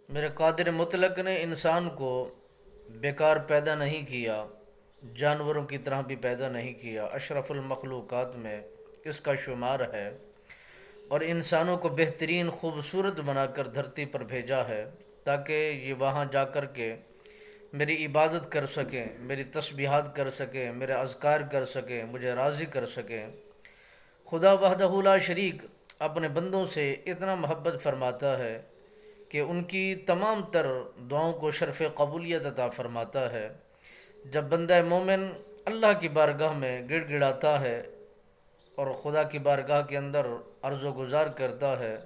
میرے قادر مطلق نے انسان کو بیکار پیدا نہیں کیا، جانوروں کی طرح بھی پیدا نہیں کیا، اشرف المخلوقات میں اس کا شمار ہے، اور انسانوں کو بہترین خوبصورت بنا کر دھرتی پر بھیجا ہے تاکہ یہ وہاں جا کر کے میری عبادت کر سکیں، میری تسبیحات کر سکیں، میرے اذکار کر سکیں، مجھے راضی کر سکیں۔ خدا وحدہ لا شریک اپنے بندوں سے اتنا محبت فرماتا ہے کہ ان کی تمام تر دعاؤں کو شرف قبولیت عطا فرماتا ہے۔ جب بندہ مومن اللہ کی بارگاہ میں گڑ گڑاتا ہے اور خدا کی بارگاہ کے اندر عرض و گزار کرتا ہے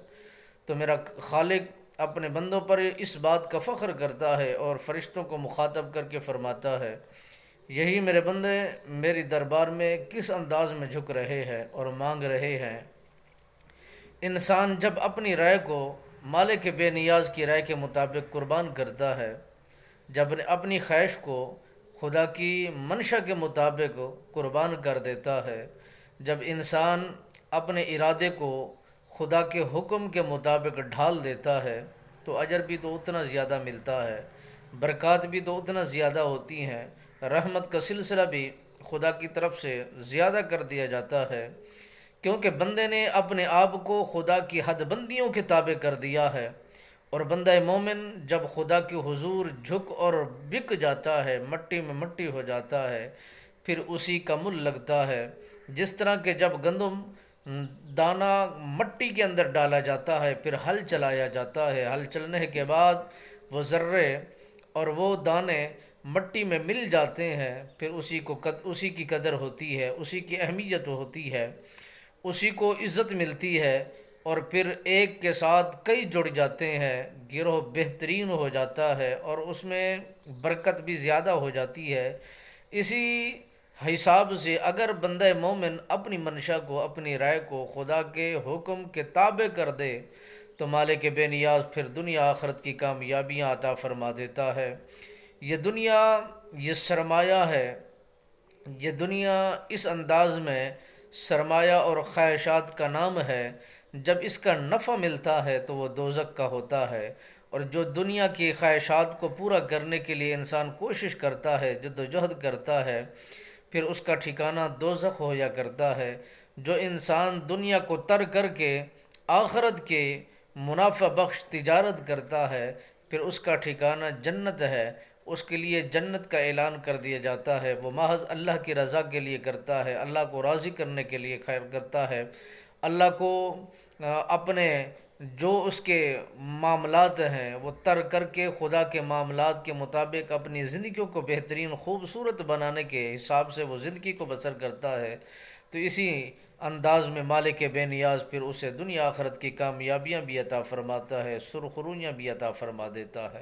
تو میرا خالق اپنے بندوں پر اس بات کا فخر کرتا ہے اور فرشتوں کو مخاطب کر کے فرماتا ہے، یہی میرے بندے میری دربار میں کس انداز میں جھک رہے ہیں اور مانگ رہے ہیں۔ انسان جب اپنی رائے کو مالک بے نیاز کی رائے کے مطابق قربان کرتا ہے، جب اپنی خواہش کو خدا کی منشا کے مطابق قربان کر دیتا ہے، جب انسان اپنے ارادے کو خدا کے حکم کے مطابق ڈھال دیتا ہے تو اجر بھی تو اتنا زیادہ ملتا ہے، برکات بھی تو اتنا زیادہ ہوتی ہیں، رحمت کا سلسلہ بھی خدا کی طرف سے زیادہ کر دیا جاتا ہے، کیونکہ بندے نے اپنے آپ کو خدا کی حد بندیوں کے تابع کر دیا ہے۔ اور بندہ مومن جب خدا کے حضور جھک اور بک جاتا ہے، مٹی میں مٹی ہو جاتا ہے، پھر اسی کا مل لگتا ہے۔ جس طرح کہ جب گندم دانہ مٹی کے اندر ڈالا جاتا ہے، پھر ہل چلایا جاتا ہے، ہل چلنے کے بعد وہ ذرے اور وہ دانے مٹی میں مل جاتے ہیں، پھر اسی کی قدر ہوتی ہے، اسی کی اہمیت ہوتی ہے، اسی کو عزت ملتی ہے، اور پھر ایک کے ساتھ کئی جڑ جاتے ہیں، گروہ بہترین ہو جاتا ہے اور اس میں برکت بھی زیادہ ہو جاتی ہے۔ اسی حساب سے اگر بندہ مومن اپنی منشا کو، اپنی رائے کو خدا کے حکم کے تابع کر دے تو مالک بے نیاز پھر دنیا آخرت کی کامیابیاں عطا فرما دیتا ہے۔ یہ دنیا، یہ سرمایہ ہے، یہ دنیا اس انداز میں سرمایہ اور خواہشات کا نام ہے، جب اس کا نفع ملتا ہے تو وہ دوزخ کا ہوتا ہے، اور جو دنیا کی خواہشات کو پورا کرنے کے لیے انسان کوشش کرتا ہے، جد و جہد کرتا ہے، پھر اس کا ٹھکانہ دوزخ ہو یا کرتا ہے۔ جو انسان دنیا کو ترک کر کے آخرت کے منافع بخش تجارت کرتا ہے، پھر اس کا ٹھکانہ جنت ہے، اس کے لیے جنت کا اعلان کر دیا جاتا ہے۔ وہ محض اللہ کی رضا کے لیے کرتا ہے، اللہ کو راضی کرنے کے لیے خیر کرتا ہے، اللہ کو اپنے جو اس کے معاملات ہیں وہ ترک کر کے خدا کے معاملات کے مطابق اپنی زندگیوں کو بہترین خوبصورت بنانے کے حساب سے وہ زندگی کو بسر کرتا ہے، تو اسی انداز میں مالک بے نیاز پھر اسے دنیا آخرت کی کامیابیاں بھی عطا فرماتا ہے، سرخرویاں بھی عطا فرما دیتا ہے۔